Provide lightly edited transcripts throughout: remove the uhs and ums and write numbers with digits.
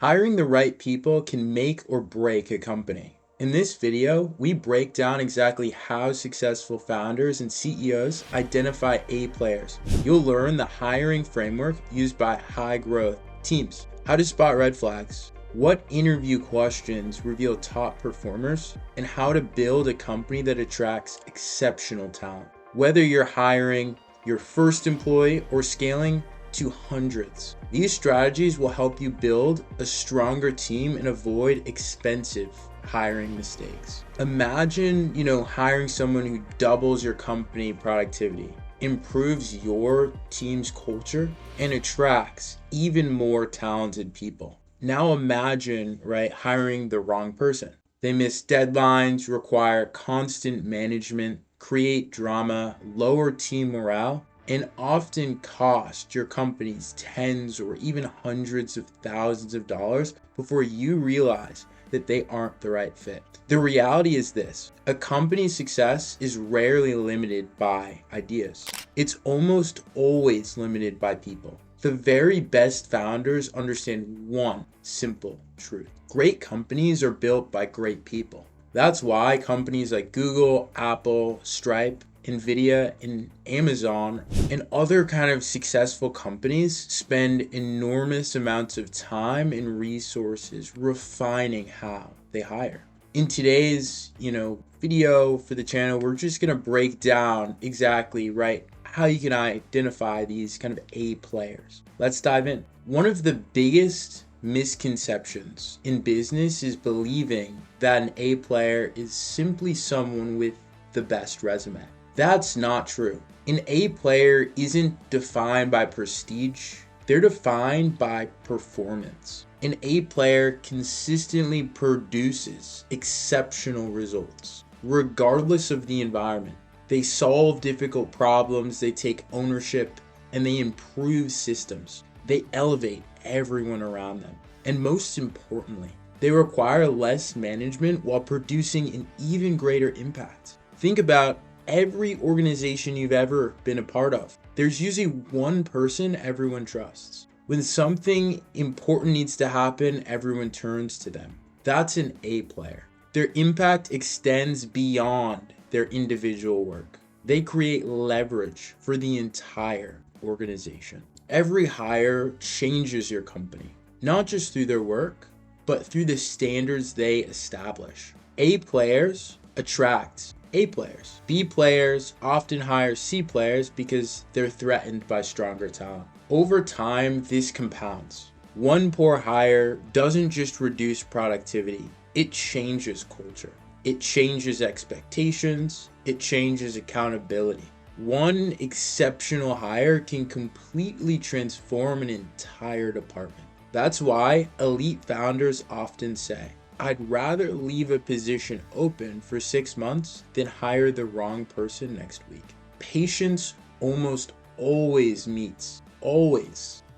Hiring the right people can make or break a company. In this video, we break down exactly how successful founders and CEOs identify A players. You'll learn the hiring framework used by high growth teams, how to spot red flags, what interview questions reveal top performers, and how to build a company that attracts exceptional talent. Whether you're hiring your first employee or scaling to hundreds, these strategies will help you build a stronger team and avoid expensive hiring mistakes. Imagine, hiring someone who doubles your company productivity, improves your team's culture, and attracts even more talented people. Now imagine, hiring the wrong person. They miss deadlines, require constant management, create drama, lower team morale, and often cost your companies tens or even hundreds of thousands of dollars before you realize that they aren't the right fit. The reality is this: a company's success is rarely limited by ideas. It's almost always limited by people. The very best founders understand one simple truth: great companies are built by great people. That's why companies like Google, Apple, Stripe, Nvidia, and Amazon, and other kind of successful companies spend enormous amounts of time and resources refining how they hire. In today's, video for the channel, we're just going to break down exactly, how you can identify these kind of A players. Let's dive in. One of the biggest misconceptions in business is believing that an A player is simply someone with the best resume. That's not true. An A player isn't defined by prestige. They're defined by performance. An A player consistently produces exceptional results, regardless of the environment. They solve difficult problems, they take ownership, and they improve systems. They elevate everyone around them. And most importantly, they require less management while producing an even greater impact. Think about every organization you've ever been a part of. There's usually one person everyone trusts. When something important needs to happen, everyone turns to them. That's an A player. Their impact extends beyond their individual work. They create leverage for the entire organization. Every hire changes your company, not just through their work, but through the standards they establish. A players attract A players. B players often hire C players because they're threatened by stronger talent. Over time, this compounds. One poor hire doesn't just reduce productivity, it changes culture. It changes expectations. It changes accountability. One exceptional hire can completely transform an entire department. That's why elite founders often say, I'd rather leave a position open for 6 months than hire the wrong person next week. Patience almost always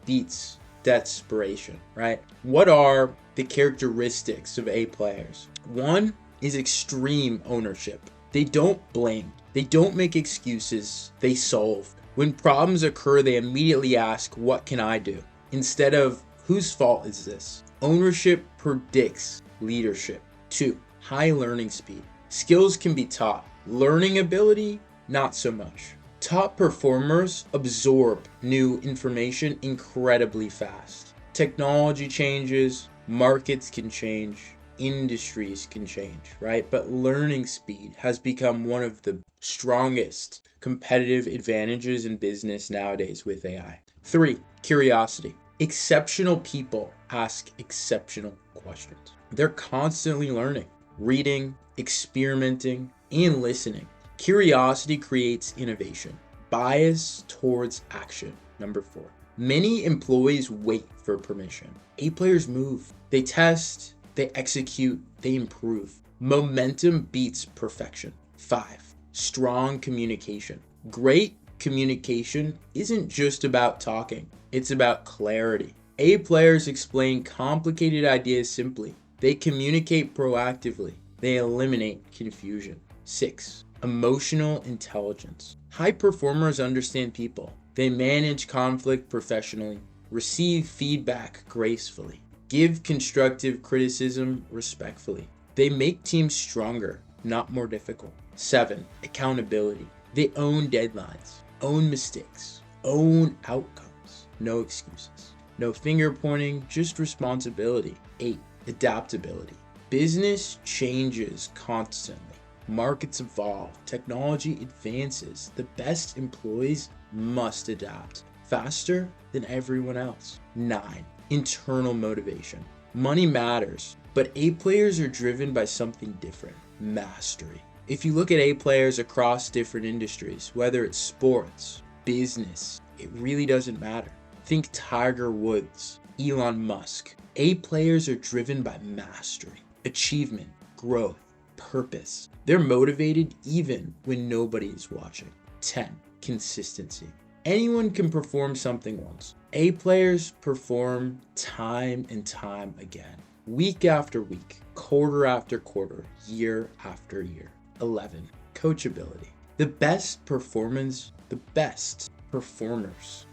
beats desperation, right? What are the characteristics of A players? One is extreme ownership. They don't blame. They don't make excuses. They solve. When problems occur, they immediately ask, what can I do? Instead of, whose fault is this? Ownership predicts leadership. 2, high learning speed. Skills can be taught. Learning ability, not so much. Top performers absorb new information incredibly fast. Technology changes, markets can change, industries can change, But learning speed has become one of the strongest competitive advantages in business nowadays with AI. 3, curiosity. Exceptional people ask exceptional questions. They're constantly learning, reading, experimenting, and listening. Curiosity creates innovation. Bias towards action. Number 4. Many employees wait for permission. A players move. They test, they execute, they improve. Momentum beats perfection. 5, strong communication. Great communication isn't just about talking. It's about clarity. A players explain complicated ideas simply. They communicate proactively. They eliminate confusion. 6, emotional intelligence. High performers understand people. They manage conflict professionally, receive feedback gracefully, Give constructive criticism respectfully. They make teams stronger, not more difficult. 7. Accountability. They own deadlines, own mistakes, own outcomes. No excuses. No finger pointing, just responsibility. 8. Adaptability. Business changes constantly. Markets evolve. Technology advances. The best employees must adapt faster than everyone else. 9. Internal motivation. Money matters, but A players are driven by something different. Mastery. If you look at A players across different industries, whether it's sports, business, it really doesn't matter. Think Tiger Woods, Elon Musk. A players are driven by mastery, achievement, growth, purpose. They're motivated even when nobody is watching. 10. Consistency. Anyone can perform something once. A players perform time and time again, week after week, quarter after quarter, year after year. 11. Coachability. The best performers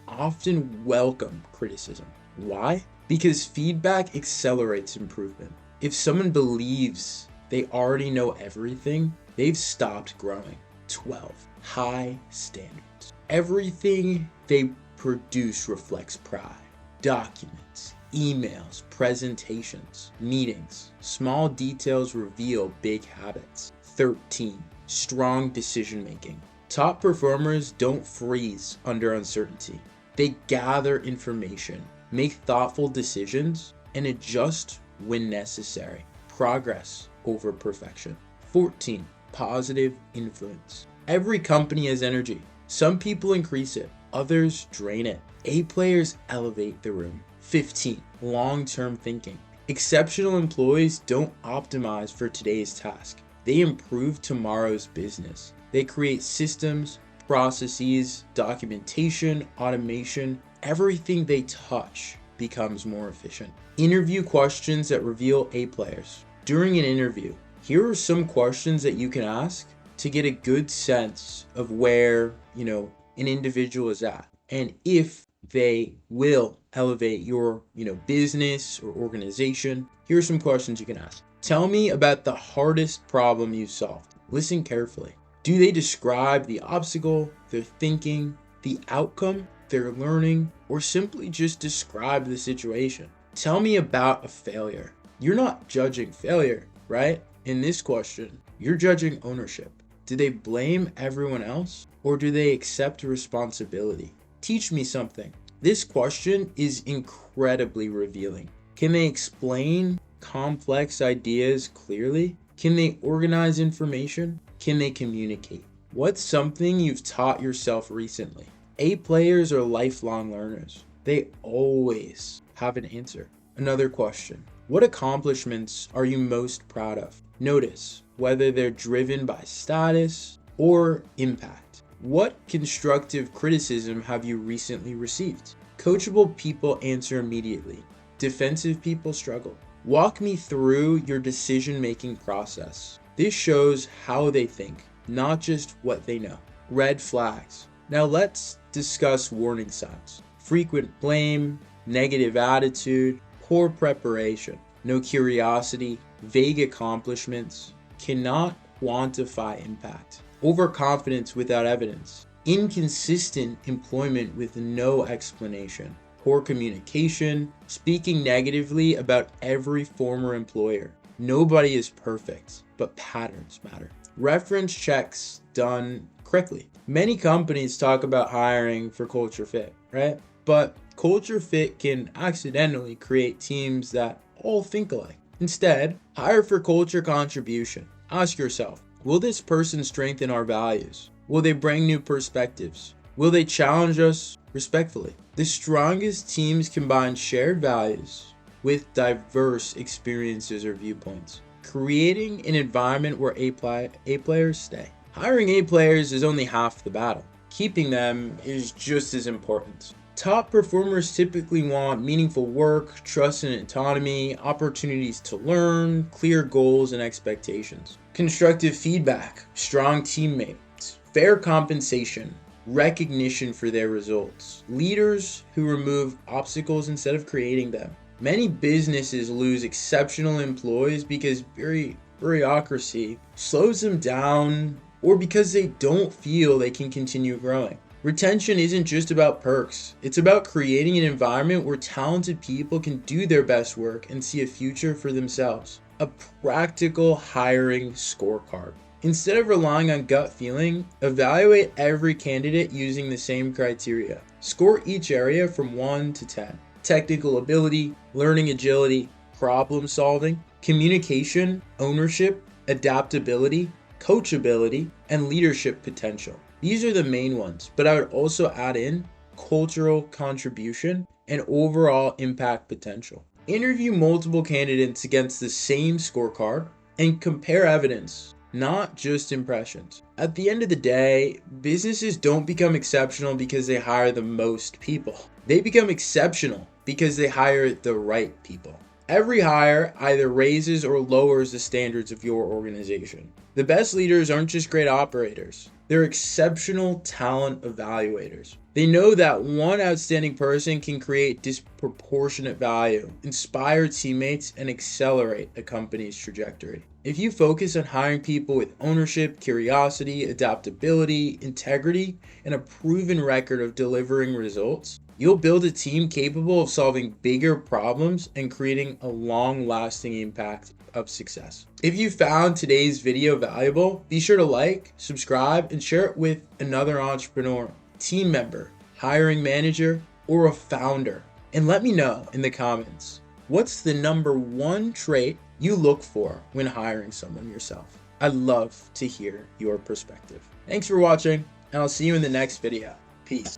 often welcome criticism. Why? Because feedback accelerates improvement. If someone believes they already know everything, they've stopped growing. 12. High standards. Everything they produce reflects pride. Documents, emails, presentations, meetings. Small details reveal big habits. 13. Strong decision making. Top performers don't freeze under uncertainty. They gather information, make thoughtful decisions, and adjust when necessary. Progress over perfection. 14. Positive influence. Every company has energy. Some people increase it, others drain it. A players elevate the room. 15. Long-term thinking. Exceptional employees don't optimize for today's task. They improve tomorrow's business. They create systems, processes, documentation, automation. Everything they touch becomes more efficient. Interview questions that reveal A players. During an interview, here are some questions that you can ask to get a good sense of where, an individual is at, and if they will elevate your, business or organization. Here are some questions you can ask. Tell me about the hardest problem you solved. Listen carefully. Do they describe the obstacle, their thinking, the outcome, their learning, or simply just describe the situation? Tell me about a failure. You're not judging failure, right? In this question, you're judging ownership. Do they blame everyone else, or do they accept responsibility? Teach me something. This question is incredibly revealing. Can they explain complex ideas clearly? Can they organize information? Can they communicate? What's something you've taught yourself recently? A players are lifelong learners. They always have an answer. Another question. What accomplishments are you most proud of? Notice whether they're driven by status or impact. What constructive criticism have you recently received? Coachable people answer immediately. Defensive people struggle. Walk me through your decision-making process. This shows how they think, not just what they know. Red flags. Now let's discuss warning signs. Frequent blame, negative attitude, poor preparation, no curiosity, vague accomplishments, cannot quantify impact, overconfidence without evidence, inconsistent employment with no explanation, poor communication, speaking negatively about every former employer. Nobody is perfect, but patterns matter. Reference checks done correctly. Many companies talk about hiring for culture fit, right? But culture fit can accidentally create teams that all think alike. Instead, hire for culture contribution. Ask yourself, will this person strengthen our values? Will they bring new perspectives? Will they challenge us respectfully? The strongest teams combine shared values with diverse experiences or viewpoints, creating an environment where A players stay. Hiring A players is only half the battle. Keeping them is just as important. Top performers typically want meaningful work, trust and autonomy, opportunities to learn, clear goals and expectations. Constructive feedback, strong teammates, fair compensation, recognition for their results, leaders who remove obstacles instead of creating them, Many businesses lose exceptional employees because bureaucracy slows them down or because they don't feel they can continue growing. Retention isn't just about perks. It's about creating an environment where talented people can do their best work and see a future for themselves. A practical hiring scorecard. Instead of relying on gut feeling, evaluate every candidate using the same criteria. Score each area from 1 to 10. Technical ability, learning agility, problem solving, communication, ownership, adaptability, coachability, and leadership potential. These are the main ones, but I would also add in cultural contribution and overall impact potential. Interview multiple candidates against the same scorecard and compare evidence, not just impressions. At the end of the day, businesses don't become exceptional because they hire the most people. They become exceptional because they hire the right people. Every hire either raises or lowers the standards of your organization. The best leaders aren't just great operators. They're exceptional talent evaluators. They know that one outstanding person can create disproportionate value, inspire teammates, and accelerate a company's trajectory. If you focus on hiring people with ownership, curiosity, adaptability, integrity, and a proven record of delivering results, you'll build a team capable of solving bigger problems and creating a long-lasting impact of success. If you found today's video valuable, be sure to like, subscribe, and share it with another entrepreneur, team member, hiring manager, or a founder. And let me know in the comments, what's the #1 trait you look for when hiring someone yourself? I'd love to hear your perspective. Thanks for watching, and I'll see you in the next video. Peace.